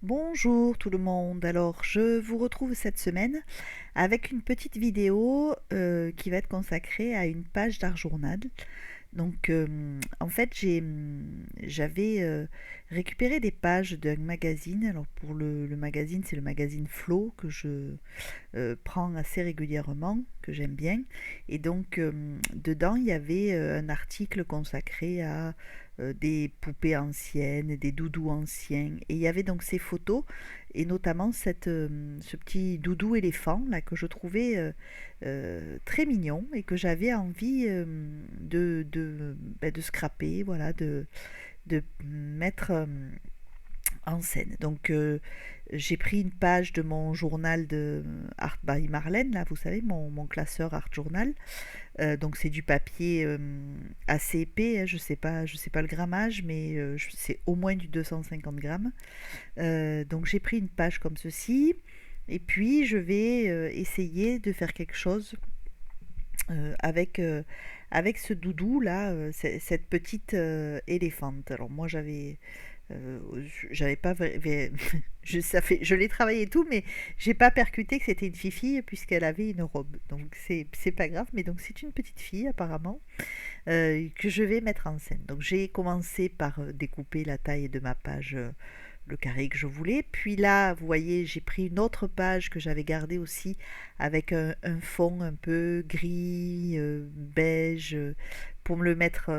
Bonjour tout le monde, alors je vous retrouve cette semaine avec une petite vidéo qui va être consacrée à une page d'art journal. Donc en fait j'avais récupéré des pages d'un magazine. Alors pour le magazine, c'est le magazine Flow que je prends assez régulièrement, que j'aime bien. Et donc dedans il y avait un article consacré à des poupées anciennes, des doudous anciens. Et il y avait donc ces photos, et notamment ce petit doudou éléphant là que je trouvais très mignon et que j'avais envie de scraper, voilà, de mettre en scène. Donc j'ai pris une page de mon journal de Art by Marlène, là vous savez, mon classeur Art Journal. Donc c'est du papier assez épais, hein, je sais pas le grammage, mais c'est au moins du 250 grammes. Donc j'ai pris une page comme ceci, et puis je vais essayer de faire quelque chose avec ce doudou là, cette petite éléphante. Alors moi euh, j'avais pas je l'ai travaillé et tout, mais j'ai pas percuté que c'était une fille puisqu'elle avait une robe. Donc c'est pas grave, mais donc c'est une petite fille apparemment que je vais mettre en scène. Donc j'ai commencé par découper la taille de ma page, le carré que je voulais. Puis là, vous voyez, j'ai pris une autre page que j'avais gardée aussi avec un fond un peu gris, beige, pour me le mettre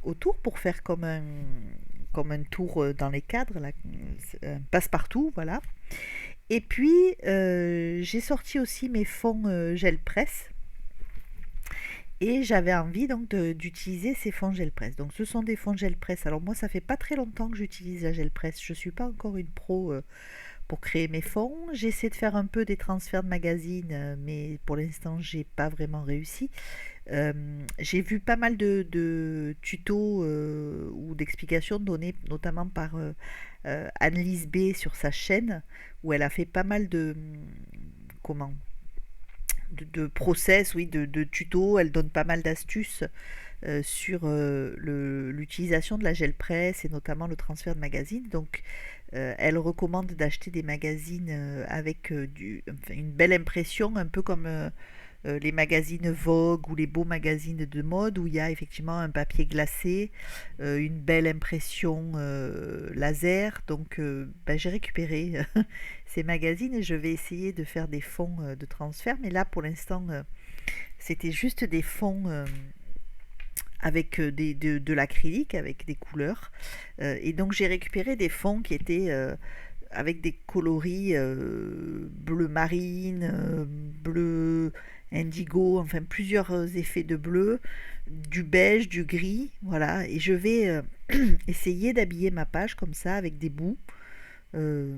autour, pour faire comme un tour dans les cadres, là, un passe-partout, voilà. Et puis, j'ai sorti aussi mes fonds gel presse. Et j'avais envie donc d'utiliser ces fonds gel presse. Donc ce sont des fonds gel presse. Alors moi, ça fait pas très longtemps que j'utilise la gel presse. Je suis pas encore une pro pour créer mes fonds. J'essaie de faire un peu des transferts de magazines, mais pour l'instant, j'ai pas vraiment réussi. J'ai vu pas mal de tutos ou d'explications données notamment par Annelise B sur sa chaîne, où elle a fait pas mal comment de process, oui, de tutos. Elle donne pas mal d'astuces sur l'utilisation de la gel presse et notamment le transfert de magazines. Donc, elle recommande d'acheter des magazines avec enfin, une belle impression, un peu comme les magazines Vogue ou les beaux magazines de mode où il y a effectivement un papier glacé, une belle impression laser. Donc ben, j'ai récupéré ces magazines et je vais essayer de faire des fonds de transfert. Mais là pour l'instant c'était juste des fonds avec de l'acrylique, avec des couleurs. Et donc j'ai récupéré des fonds qui étaient avec des coloris bleu marine, bleu indigo, enfin plusieurs effets de bleu, du beige, du gris, voilà. Et je vais essayer d'habiller ma page comme ça avec des bouts. euh,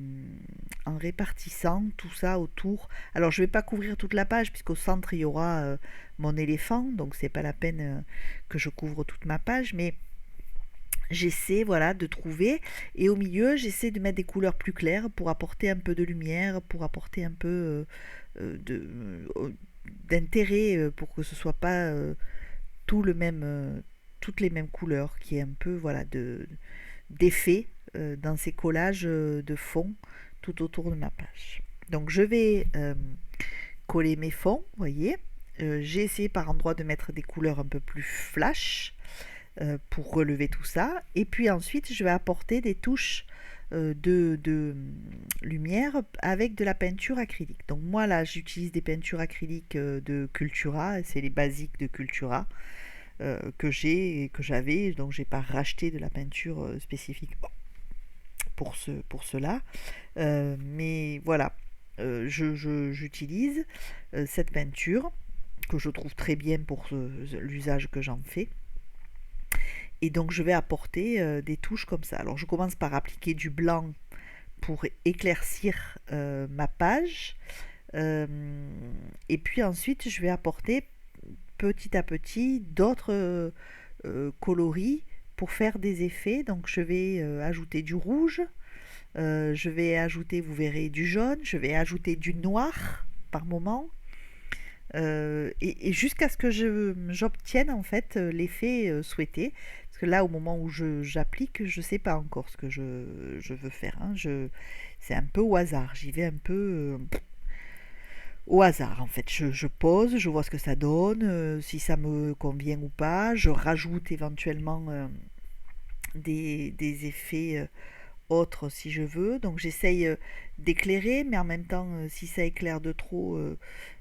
En répartissant tout ça autour. Alors je ne vais pas couvrir toute la page puisqu'au centre il y aura mon éléphant, donc c'est pas la peine que je couvre toute ma page, mais j'essaie, voilà, de trouver, et au milieu j'essaie de mettre des couleurs plus claires pour apporter un peu de lumière, pour apporter un peu d'intérêt, pour que ce soit pas tout le même toutes les mêmes couleurs, qui est un peu, voilà, d'effet dans ces collages de fond tout autour de ma page. Donc je vais coller mes fonds, vous voyez. J'ai essayé par endroits de mettre des couleurs un peu plus flash pour relever tout ça. Et puis ensuite, je vais apporter des touches de lumière avec de la peinture acrylique. Donc moi là, j'utilise des peintures acryliques de Cultura, c'est les basiques de Cultura que j'ai et que j'avais, donc j'ai pas racheté de la peinture spécifique pour cela. Mais voilà, j'utilise cette peinture que je trouve très bien pour l'usage que j'en fais. Et donc je vais apporter des touches comme ça. Alors je commence par appliquer du blanc pour éclaircir ma page. Euh, et puis ensuite je vais apporter petit à petit d'autres coloris pour faire des effets. Donc je vais ajouter du rouge, je vais ajouter, vous verrez, du jaune, je vais ajouter du noir par moment. Et jusqu'à ce que j'obtienne en fait l'effet souhaité. Parce que là, au moment où j'applique, je ne sais pas encore ce que je veux faire. Hein. c'est un peu au hasard. J'y vais un peu au hasard en fait. Je pose, je vois ce que ça donne, si ça me convient ou pas. Je rajoute éventuellement des effets autres si je veux. Donc j'essaye d'éclairer, mais en même temps, si ça éclaire de trop,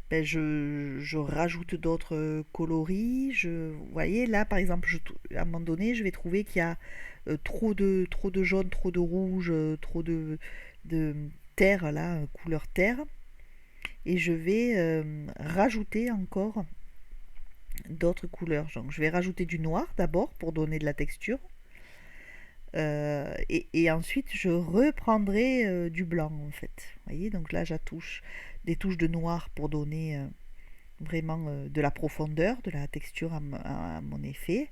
ben je rajoute d'autres coloris. Vous voyez, là par exemple, à un moment donné, je vais trouver qu'il y a trop de jaune, trop de rouge, trop de terre, là, couleur terre. Et je vais rajouter encore d'autres couleurs. Donc je vais rajouter du noir d'abord pour donner de la texture. Et ensuite, je reprendrai du blanc en fait. Vous voyez, donc là, j'attouche des touches de noir pour donner vraiment de la profondeur, de la texture à mon effet.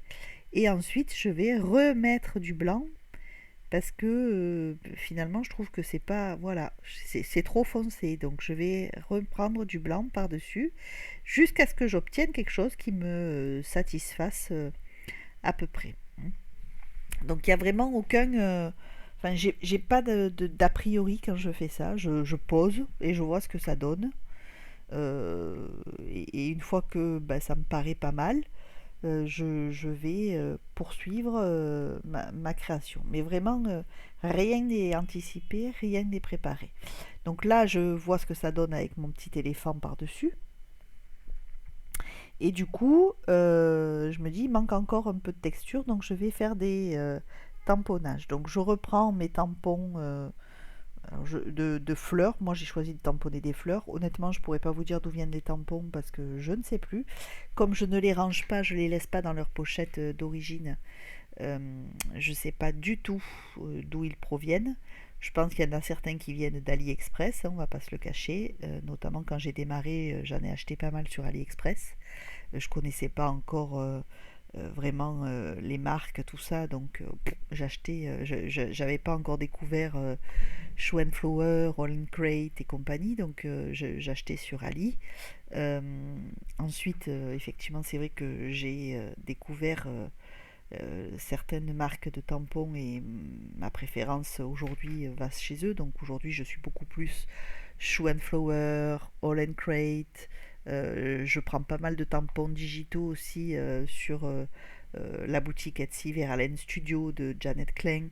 Et ensuite, je vais remettre du blanc parce que finalement, je trouve que c'est pas, voilà, c'est trop foncé. Donc, je vais reprendre du blanc par-dessus jusqu'à ce que j'obtienne quelque chose qui me satisfasse à peu près. Donc il n'y a vraiment aucun. Enfin, j'ai pas d'a priori quand je fais ça. Je pose et je vois ce que ça donne. Et une fois que bah, ça me paraît pas mal, je vais poursuivre ma création. Mais vraiment, rien n'est anticipé, rien n'est préparé. Donc là, je vois ce que ça donne avec mon petit éléphant par-dessus. Et du coup, je me dis, il manque encore un peu de texture, donc je vais faire des tamponnages. Donc je reprends mes tampons de fleurs. Moi, j'ai choisi de tamponner des fleurs. Honnêtement, je ne pourrais pas vous dire d'où viennent les tampons parce que je ne sais plus. Comme je ne les range pas, je ne les laisse pas dans leur pochette d'origine. Euh, je ne sais pas du tout d'où ils proviennent. Je pense qu'il y en a certains qui viennent d'AliExpress, hein, on ne va pas se le cacher. Notamment quand j'ai démarré, j'en ai acheté pas mal sur AliExpress. Je connaissais pas encore vraiment les marques, tout ça, donc j'achetais, j'avais pas encore découvert Shoe and Flower, All in Crate et compagnie, donc j'achetais sur Ali. Euh, Ensuite, effectivement, c'est vrai que j'ai découvert certaines marques de tampons et ma préférence aujourd'hui va chez eux, donc aujourd'hui je suis beaucoup plus Shoe and Flower, All and Crate. Je prends pas mal de tampons digitaux aussi sur la boutique Etsy Verlaine Studio de Janet Klein.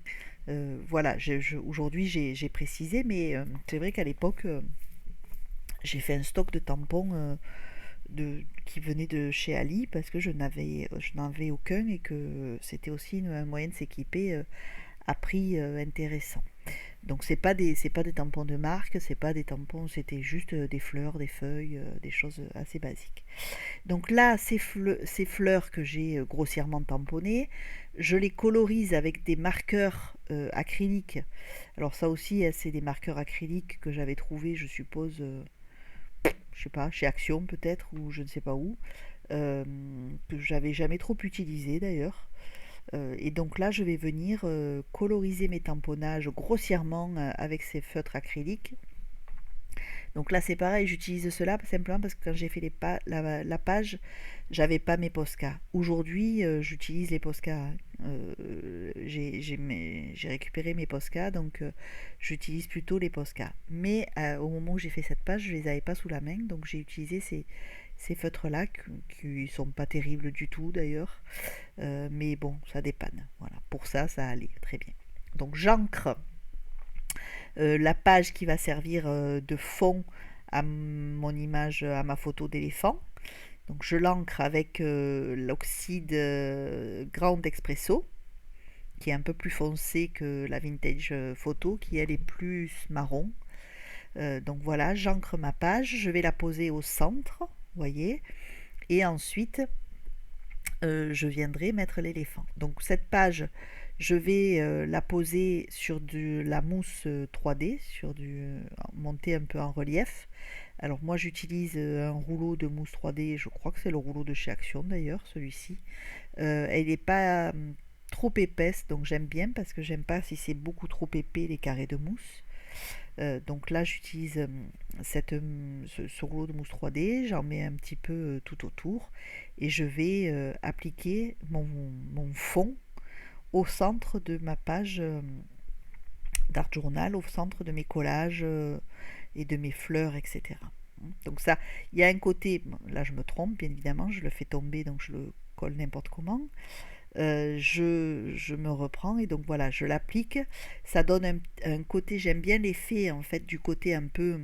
Voilà, aujourd'hui j'ai précisé, mais c'est vrai qu'à l'époque j'ai fait un stock de tampons qui venait de chez Ali parce que je n'en avais aucun et que c'était aussi un moyen de s'équiper à prix intéressant. Donc c'est pas des tampons de marque, c'est pas des tampons, c'était juste des fleurs, des feuilles, des choses assez basiques. Donc là, ces fleurs que j'ai grossièrement tamponnées, je les colorise avec des marqueurs acryliques. Alors ça aussi, c'est des marqueurs acryliques que j'avais trouvés, je suppose, je sais pas, chez Action peut-être, ou je ne sais pas où, que j'avais jamais trop utilisé d'ailleurs. Et donc là, je vais venir coloriser mes tamponnages grossièrement avec ces feutres acryliques. Donc là, c'est pareil, j'utilise cela simplement parce que quand j'ai fait la page, j'avais pas mes Posca. Aujourd'hui, j'utilise les Posca. J'ai récupéré mes Posca, donc j'utilise plutôt les Posca. Mais au moment où j'ai fait cette page, je les avais pas sous la main, donc j'ai utilisé ces feutres-là qui sont pas terribles du tout d'ailleurs. Mais bon, ça dépanne. Voilà, pour ça, ça allait très bien. Donc j'ancre la page qui va servir de fond à mon image, à ma photo d'éléphant. Donc je l'encre avec l'oxyde Grand Espresso, qui est un peu plus foncé que la vintage photo, qui elle est plus marron. Donc voilà, j'encre ma page, je vais la poser au centre, vous voyez, et ensuite je viendrai mettre l'éléphant. Donc cette page, je vais la poser sur de la mousse 3D, montée un peu en relief. Alors moi j'utilise un rouleau de mousse 3D, je crois que c'est le rouleau de chez Action d'ailleurs, celui-ci. Elle n'est pas trop épaisse, donc j'aime bien parce que j'aime pas si c'est beaucoup trop épais les carrés de mousse. Donc là j'utilise ce rouleau de mousse 3D, j'en mets un petit peu tout autour et je vais appliquer mon fond au centre de ma page d'art journal au centre de mes collages et de mes fleurs, etc. Donc ça, il y a un côté, bon, là je me trompe bien évidemment, je le fais tomber donc je le colle n'importe comment. Je me reprends et donc voilà, je l'applique. Ça donne un côté, j'aime bien l'effet en fait du côté un peu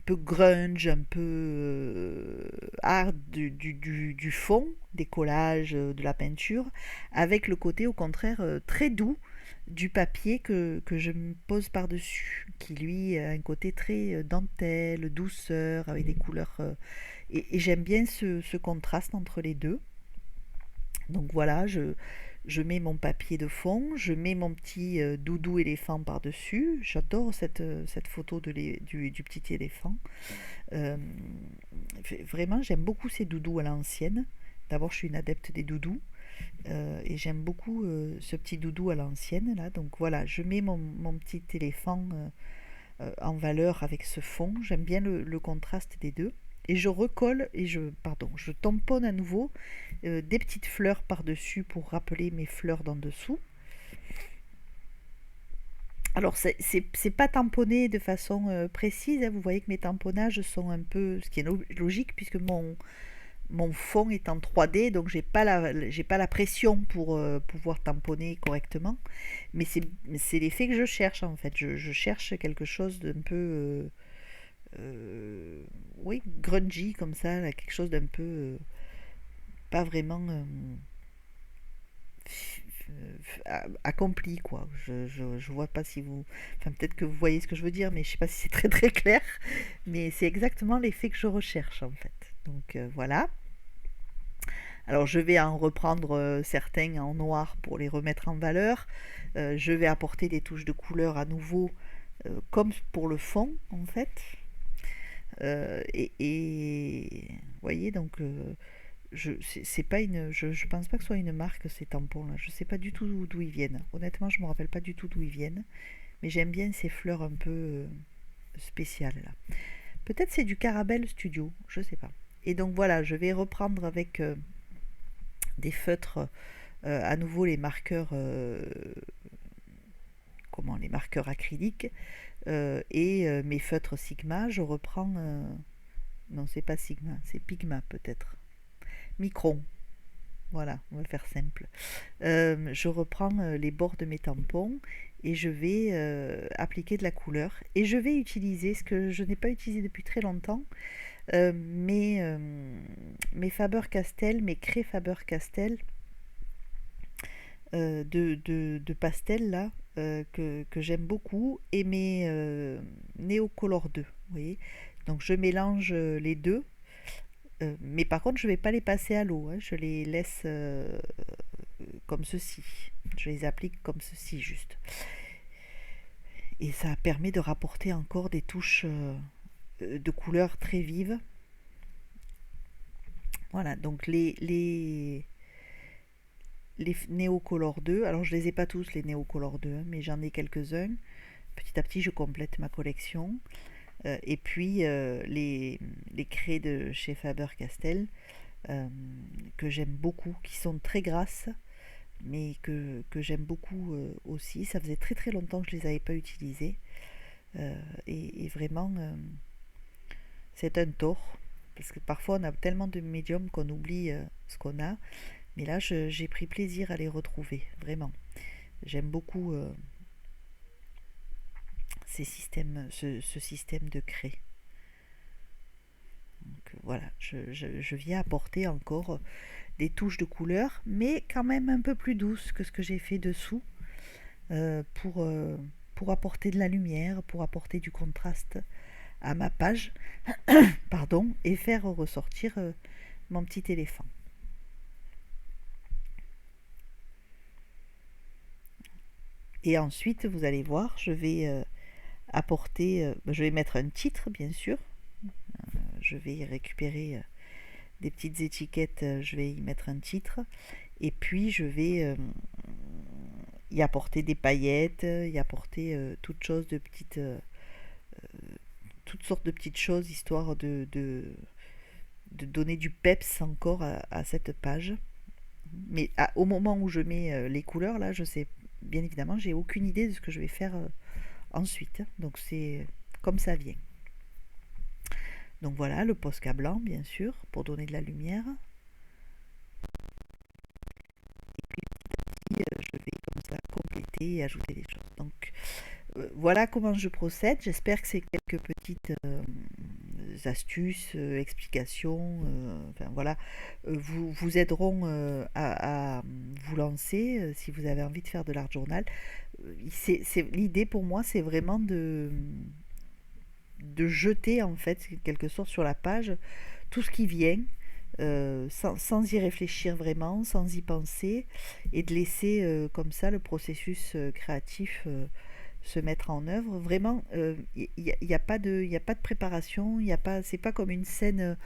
grunge, un peu art du fond, des collages, de la peinture, avec le côté au contraire très doux du papier que je me pose par-dessus, qui lui a un côté très dentelle, douceur, avec des couleurs. Et j'aime bien ce contraste entre les deux. Donc voilà, je mets mon papier de fond, je mets mon petit doudou éléphant par-dessus. J'adore cette photo du petit éléphant. Euh, Vraiment, j'aime beaucoup ces doudous à l'ancienne. D'abord, je suis une adepte des doudous et j'aime beaucoup ce petit doudou à l'ancienne là. Donc voilà, je mets mon petit éléphant en valeur avec ce fond. J'aime bien le contraste des deux. Et je recolle et je tamponne à nouveau des petites fleurs par-dessus pour rappeler mes fleurs d'en dessous. Alors, c'est pas tamponné de façon précise, hein. Vous voyez que mes tamponnages sont un peu. Ce qui est logique, puisque mon fond est en 3D, donc j'ai pas la pression pour pouvoir tamponner correctement. Mais c'est l'effet que je cherche, en fait. Je cherche quelque chose d'un peu. Oui, grungy, comme ça, là, quelque chose d'un peu. Pas vraiment. Accompli quoi. Je vois pas si vous, enfin peut-être que vous voyez ce que je veux dire, mais je sais pas si c'est très très clair, mais c'est exactement l'effet que je recherche en fait. Donc voilà. Alors je vais en reprendre certains en noir pour les remettre en valeur. Je vais apporter des touches de couleur à nouveau comme pour le fond en fait. Vous voyez donc c'est pas je pense pas que ce soit une marque ces tampons là. Je sais pas du tout d'où ils viennent. Honnêtement, je me rappelle pas du tout d'où ils viennent, mais j'aime bien ces fleurs un peu spéciales là. Peut-être c'est du Carabelle Studio, je sais pas. Et donc voilà, je vais reprendre avec des feutres à nouveau les marqueurs comment les marqueurs acryliques et mes feutres Sigma, je reprends non, c'est pas Sigma, c'est Pigma peut-être. Micron. Voilà, on va faire simple. Je reprends les bords de mes tampons et je vais appliquer de la couleur. Et je vais utiliser ce que je n'ai pas utilisé depuis très longtemps, mes Faber-Castell, mes craies Faber-Castell de pastel là, que j'aime beaucoup, et mes Neocolor 2. Vous voyez, donc je mélange les deux. Mais par contre, je ne vais pas les passer à l'eau, hein. Je les laisse comme ceci. Je les applique comme ceci, juste. Et ça permet de rapporter encore des touches de couleurs très vives. Voilà, donc les Neocolor 2. Alors, je ne les ai pas tous, les Neocolor 2, hein, mais j'en ai quelques-uns. Petit à petit, je complète ma collection. Et puis, les craies de chez Faber-Castell, euh, que j'aime beaucoup, qui sont très grasses, mais que j'aime beaucoup aussi. Ça faisait très très longtemps que je les avais pas utilisées. Et vraiment, c'est un tort. Parce que parfois on a tellement de médiums qu'on oublie ce qu'on a. Mais là, j'ai pris plaisir à les retrouver, vraiment. J'aime beaucoup ce système de craie. Donc voilà, je viens apporter encore des touches de couleur, mais quand même un peu plus douces que ce que j'ai fait dessous, pour apporter de la lumière, pour apporter du contraste à ma page, pardon, et faire ressortir mon petit éléphant. Et ensuite, vous allez voir, je vais apporter, je vais mettre un titre, bien sûr. Je vais récupérer des petites étiquettes, je vais y mettre un titre. Et puis, je vais y apporter des paillettes, y apporter toutes sortes de petites choses, histoire de donner du peps encore à cette page. Mais au moment où je mets les couleurs, là, je sais bien évidemment, j'ai aucune idée de ce que je vais faire ensuite. Donc c'est comme ça vient. Donc voilà, le Posca blanc, bien sûr, pour donner de la lumière. Et je vais comme ça compléter et ajouter des choses. Donc voilà comment je procède. J'espère que ces quelques petites astuces, explications, enfin voilà, vous aideront à vous lancer si vous avez envie de faire de l'art journal. L'idée pour moi, c'est vraiment de jeter en fait quelque sorte sur la page tout ce qui vient, sans y réfléchir vraiment, sans y penser, et de laisser comme ça le processus créatif se mettre en œuvre. Vraiment, il n'y a pas de, y a pas de préparation, c'est pas comme une scène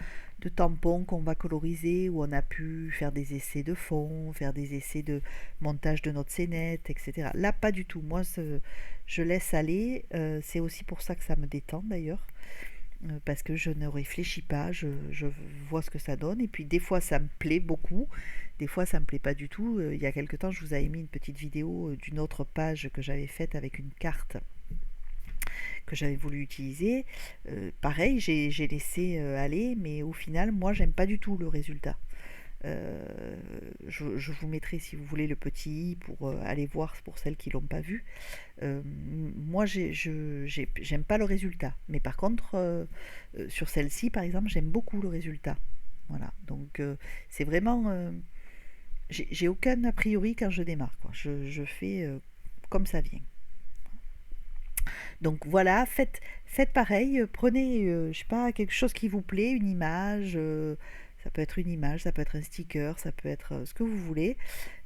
de tampon qu'on va coloriser, où on a pu faire des essais de fond, faire des essais de montage de notre scénette, etc. Là, pas du tout. Moi, je laisse aller. C'est aussi pour ça que ça me détend d'ailleurs, parce que je ne réfléchis pas, je vois ce que ça donne, et puis des fois ça me plaît beaucoup, des fois ça me plaît pas du tout. Il y a quelque temps, je vous avais mis une petite vidéo d'une autre page que j'avais faite avec une carte que j'avais voulu utiliser. Pareil, j'ai laissé aller, mais au final, moi, j'aime pas du tout le résultat. Euh, je vous mettrai, si vous voulez, le petit i pour aller voir pour celles qui l'ont pas vu. Moi, j'aime pas le résultat, mais par contre, sur celle-ci, par exemple, j'aime beaucoup le résultat. Voilà, donc c'est vraiment, j'ai aucun a priori quand je démarre, quoi. Je fais comme ça vient. Donc voilà, faites pareil, prenez, je sais pas, quelque chose qui vous plaît, une image, ça peut être une image, ça peut être un sticker, ça peut être ce que vous voulez,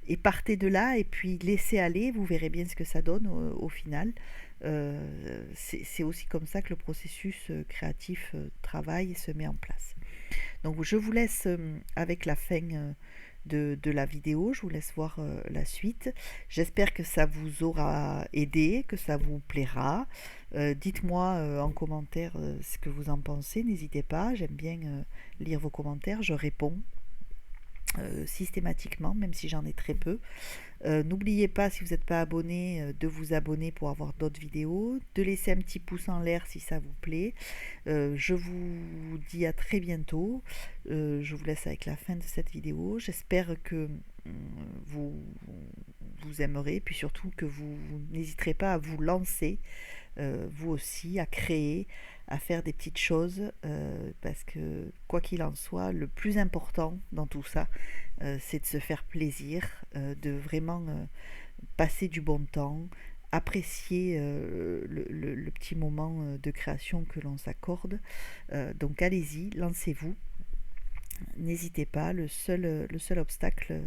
et partez de là, et puis laissez aller, vous verrez bien ce que ça donne au final. C'est aussi comme ça que le processus créatif travaille et se met en place. Donc je vous laisse avec la fin de la vidéo, je vous laisse voir la suite. J'espère que ça vous aura aidé, que ça vous plaira. Dites-moi en commentaire ce que vous en pensez, n'hésitez pas, j'aime bien lire vos commentaires, je réponds systématiquement, même si j'en ai très peu. N'oubliez pas, si vous n'êtes pas abonné, de vous abonner pour avoir d'autres vidéos, de laisser un petit pouce en l'air si ça vous plaît. Je vous dis à très bientôt. Je vous laisse avec la fin de cette vidéo. J'espère que vous, vous aimerez, puis surtout que vous n'hésiterez pas à vous lancer, vous aussi, à créer, à faire des petites choses, parce que quoi qu'il en soit, le plus important dans tout ça, c'est de se faire plaisir, de vraiment passer du bon temps, apprécier le petit moment de création que l'on s'accorde. Donc allez-y, lancez-vous, n'hésitez pas, le seul obstacle,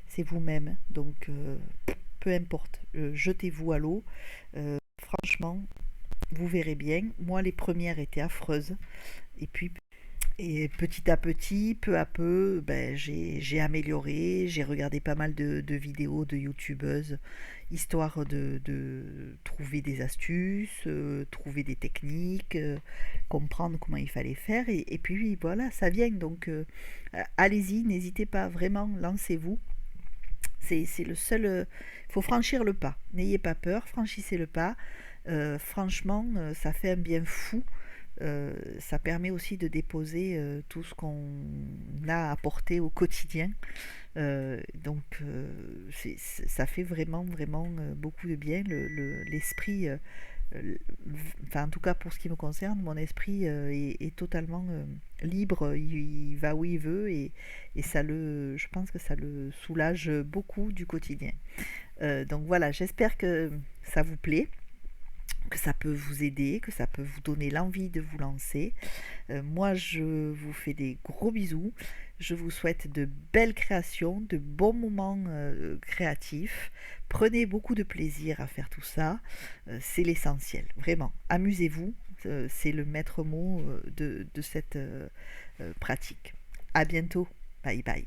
c'est vous-même. Donc peu importe, jetez-vous à l'eau. Franchement, vous verrez bien. Moi, les premières étaient affreuses. Et puis, et petit à petit, peu à peu, ben, j'ai amélioré. J'ai regardé pas mal de vidéos de youtubeuses, histoire de trouver des astuces, trouver des techniques, comprendre comment il fallait faire. Et puis voilà, ça vient. Donc allez-y, n'hésitez pas, vraiment, lancez-vous. C'est le seul. Il faut franchir le pas. N'ayez pas peur, franchissez le pas. Franchement, ça fait un bien fou. Ça permet aussi de déposer tout ce qu'on a apporté au quotidien. Donc, ça fait vraiment, vraiment beaucoup de bien. L'esprit, enfin, en tout cas pour ce qui me concerne, mon esprit est totalement libre. Il va où il veut, et je pense que ça le soulage beaucoup du quotidien. Donc voilà, j'espère que ça vous plaît, que ça peut vous aider, que ça peut vous donner l'envie de vous lancer. Moi, je vous fais des gros bisous. Je vous souhaite de belles créations, de bons moments créatifs. Prenez beaucoup de plaisir à faire tout ça. C'est l'essentiel, vraiment. Amusez-vous, c'est le maître mot de cette pratique. À bientôt. Bye bye.